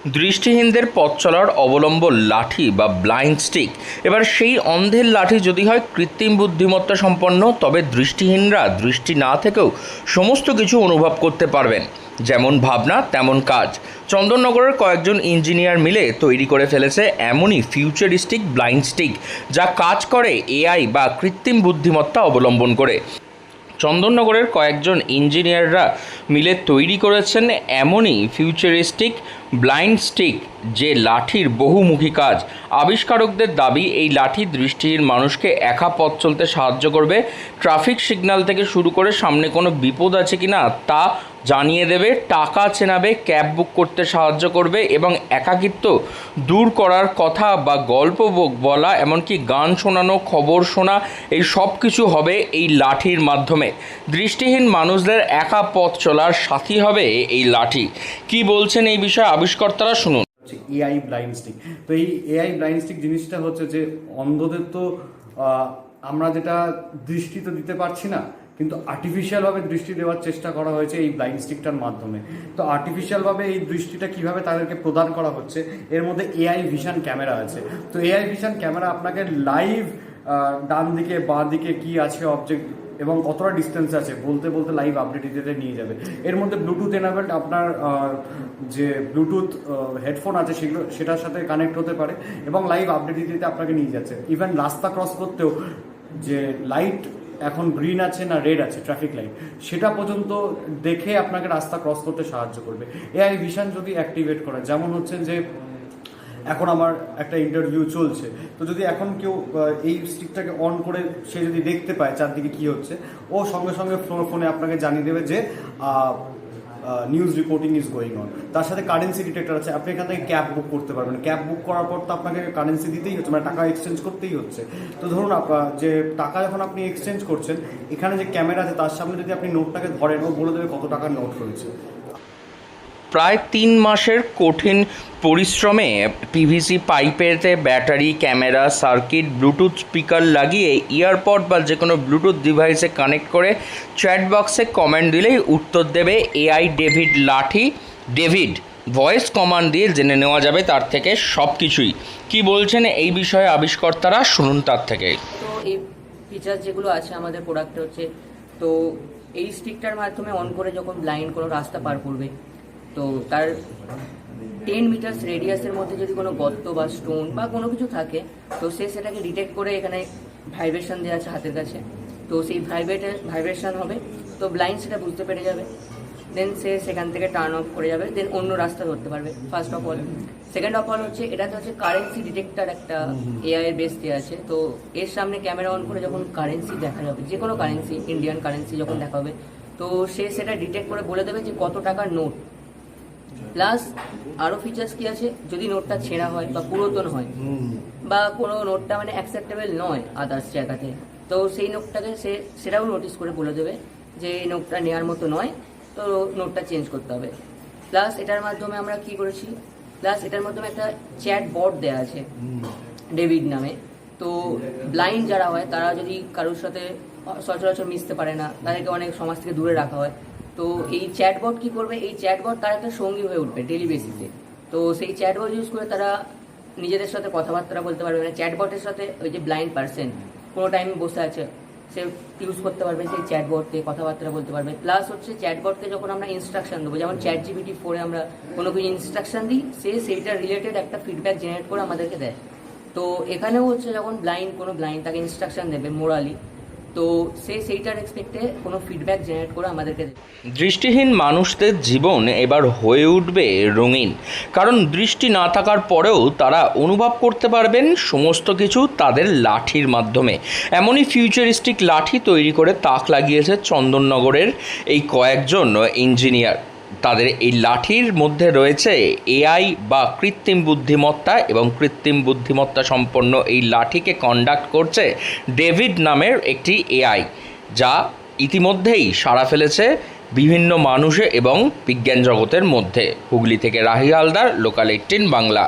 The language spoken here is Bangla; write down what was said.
দৃষ্টিহীনদের পথ চলার অবলম্বন লাঠি বা ব্লাইন্ড স্টিক। এবার সেই অন্ধের লাঠি যদি হয় কৃত্রিম বুদ্ধিমত্তা সম্পন্ন, তবে দৃষ্টিহীনরা দৃষ্টি না থেকেও সমস্ত কিছু অনুভব করতে পারবেন। যেমন ভাবনা তেমন কাজ। চন্দননগরের কয়েকজন ইঞ্জিনিয়ার মিলে তৈরি করে ফেলেছে এমনই ফিউচারিস্টিক ব্লাইন্ড স্টিক, যা কাজ করে এআই বা কৃত্রিম বুদ্ধিমত্তা অবলম্বন করে। চন্দননগরের কয়েকজন ইঞ্জিনিয়াররা মিলে তৈরি করেছেন এমনই ফিউচারিস্টিক ব্লাইন্ড স্টিক, যে লাঠির বহুমুখী কাজ। আবিষ্কারকদের দাবি, এই লাঠি দৃষ্টিহীন মানুষকে একা পথ চলতে সাহায্য করবে। ট্রাফিক সিগন্যাল থেকে শুরু করে সামনে কোনো বিপদ আছে কিনা তা জানিয়ে দেবে, টাকা চেনাবে, ক্যাব বুক করতে সাহায্য করবে এবং একাকিত্ব দূর করার কথা বা গল্প বলা, এমনকি গান শোনানো, খবর শোনা, এই সব কিছু হবে এই লাঠির মাধ্যমে। দৃষ্টিহীন মানুষদের একা পথ চলার সাথী হবে এই লাঠি। কি বলছেন এই বিষয়ে আবিষ্কর্তারা, শুনুন। AI blind stick. তো এই এআই ব্লাইন্ড স্টিক জিনিসটা হচ্ছে যে অন্ধদের তো আমরা যেটা দৃষ্টি তো দিতে পারছি না, কিন্তু আর্টিফিশিয়ালভাবে দৃষ্টি দেওয়ার চেষ্টা করা হয়েছে এই ব্লাইন্ড স্টিকটার মাধ্যমে। তো আর্টিফিশিয়ালভাবে এই দৃষ্টিটা কিভাবে তাদেরকে প্রদান করা হচ্ছে, এর মধ্যে এআই ভিশন ক্যামেরা আছে। তো এআই ভিশন ক্যামেরা আপনাকে লাইভ ডান দিকে বাঁ দিকে কি আছে অবজেক্ট এবং কতটা ডিস্টেন্সে আছে বলতে বলতে লাইভ আপডেট দিতে নিয়ে যাবে। এর মধ্যে ব্লুটুথ এনাবেলড, আপনার যে ব্লুটুথ হেডফোন আছে সেটার সাথে কানেক্ট হতে পারে এবং লাইভ আপডেট দিতে আপনাকে নিয়ে যাচ্ছে। ইভেন রাস্তা ক্রস করতেও যে লাইট এখন গ্রিন আছে না রেড আছে ট্রাফিক লাইট, সেটা পর্যন্ত দেখে আপনাকে রাস্তা ক্রস করতে সাহায্য করবে এআই ভিশন যদি অ্যাক্টিভেট করে। যেমন হচ্ছে যে এখন আমার একটা ইন্টারভিউ চলছে, তো যদি এখন কেউ এই স্টিকটাকে অন করে সে যদি দেখতে পায় চারদিকে কি হচ্ছে, ও সঙ্গে সঙ্গে ফোনে আপনাকে জানিয়ে দেবে যে news reporting is going on. তার সাথে কারেন্সি ডিটেক্টর আছে, আপনি এখান থেকে ক্যাব বুক করতে পারবেন। ক্যাব বুক করার পর তো আপনাকে কারেন্সি দিতেই হচ্ছে, মানে টাকা এক্সচেঞ্জ করতেই হচ্ছে। তো ধরুন যে টাকা যখন আপনি এক্সচেঞ্জ করছেন, এখানে যে ক্যামেরা আছে তার সামনে যদি আপনি নোটটাকে ধরেন, ও বলে দেবে কত টাকার নোট রয়েছে। প্রায় 3 মাসের কঠিন পরিশ্রমে পিভিসি পাইপেতে battery, camera, circuit, Bluetooth speaker লাগিয়ে ইয়ারপড বা যে কোনো ব্লুটুথ ডিভাইসে কানেক্ট করে চ্যাট বক্সে কমেন্ট দিলেই উত্তর দেবে এআই লাঠি। ডেভিড ভয়েস কমান্ড দিয়ে জেনে নেওয়া যাবে তার থেকে সব কিছুই। কী বলছেন এই বিষয়ে আবিষ্কর্তারা, শুনুন তার থেকে। তো এই ফিচার যেগুলো আছে আমাদের প্রোডাক্টে হচ্ছে, তো এই স্টিকটার মাধ্যমে অন করে যখন ব্লাইন্ড কোনো রাস্তা পার করবে, তো তার 10 মিটার রেডিয়াসের মধ্যে যদি কোনো গর্ত বা স্টোন বা কোনো কিছু থাকে, তো সে সেটাকে ডিটেক্ট করে এখানে ভাইব্রেশন দেওয়া আছে হাতের কাছে, তো সেই ভাইব্রেশন হবে, তো ব্লাইন্ড সেটা বুঝতে পেরে যাবে। দেন সে সেখান থেকে টার্ন অফ করে যাবে, দেন অন্য রাস্তা ধরতে পারবে, first of all. Second of all হচ্ছে, এটাতে হচ্ছে কারেন্সি ডিটেক্টর একটা এআই এর বেস দেওয়া আছে। তো এর সামনে ক্যামেরা অন করে যখন কারেন্সি দেখা যাবে, যে কোনো কারেন্সি, ইন্ডিয়ান কারেন্সি যখন দেখা হবে, তো সে সেটা ডিটেক্ট করে বলে দেবে যে কত টাকার নোট। প্লাস আরও ফিচার্স কি আছে, যদি নোটটা ছেঁড়া হয় বা পুরাতন হয় বা কোনো নোটটা মানে অ্যাকসেপ্টেবল নয় আদার্স জায়গাতে, তো সেই নোটটাকে সেটাও নোটিস করে বলে দেবে যে এই নোটটা নেওয়ার মতো নয়, তো নোটটা চেঞ্জ করতে হবে। প্লাস এটার মাধ্যমে আমরা কি করেছি, এটার মাধ্যমে একটা চ্যাট বট দেওয়া আছে ডেভিড নামে। তো ব্লাইন্ড যারা হয় তারা যদি কারোর সাথে সচরাচর মিশতে পারে না, তাদেরকে অনেক সমাজ থেকে দূরে রাখা হয়, তো এই চ্যাটবট কি করবে, এই চ্যাটবট তার একটা সঙ্গী হয়ে উঠবে ডেলি বেসিসে। তো সেই চ্যাটবট ইউজ করে তারা নিজেদের সাথে কথাবার্তা বলতে পারবে। মানে চ্যাটবটের সাথে ওই যে ব্লাইন্ড পার্সন কোনো টাইমে বসে আছে, সে ইউজ করতে পারবে সেই চ্যাটবটকে, কথাবার্তা বলতে পারবে। প্লাস হচ্ছে চ্যাটবটকে যখন আমরা ইনস্ট্রাকশন দেবো, যেমন ChatGPT-4 আমরা কোনো কিছু ইনস্ট্রাকশন দিই, সে সেইটা রিলেটেড একটা ফিডব্যাক জেনারেট করে আমাদেরকে দেয়। তো এখানেও হচ্ছে যখন কোনো ব্লাইন্ড তাকে ইনস্ট্রাকশন দেবে মোরালি, তো সেইটার এক্সপেক্টে কোনো ফিডব্যাক জেনারেট করে আমাদেরকে দেবে। দৃষ্টিহীন মানুষদের জীবন এবার হয়ে উঠবে রঙিন, কারণ দৃষ্টি না থাকার পরেও তারা অনুভব করতে পারবেন সমস্ত কিছু তাদের লাঠির মাধ্যমে। এমনই ফিউচারিস্টিক লাঠি তৈরি করে তাক লাগিয়েছে চন্দননগরের এই কয়েকজন ইঞ্জিনিয়ার। তাদের এই লাঠির মধ্যে রয়েছে এআই বা কৃত্রিম বুদ্ধিমত্তা, এবং কৃত্রিম বুদ্ধিমত্তা সম্পন্ন এই লাঠিকে কন্ডাক্ট করছে ডেভিড নামের একটি এআই, যা ইতিমধ্যেই সাড়া ফেলেছে বিভিন্ন মানুষে এবং বিজ্ঞান জগতের মধ্যে। হুগলি থেকে রাহি হালদার, লোকাল 18 বাংলা।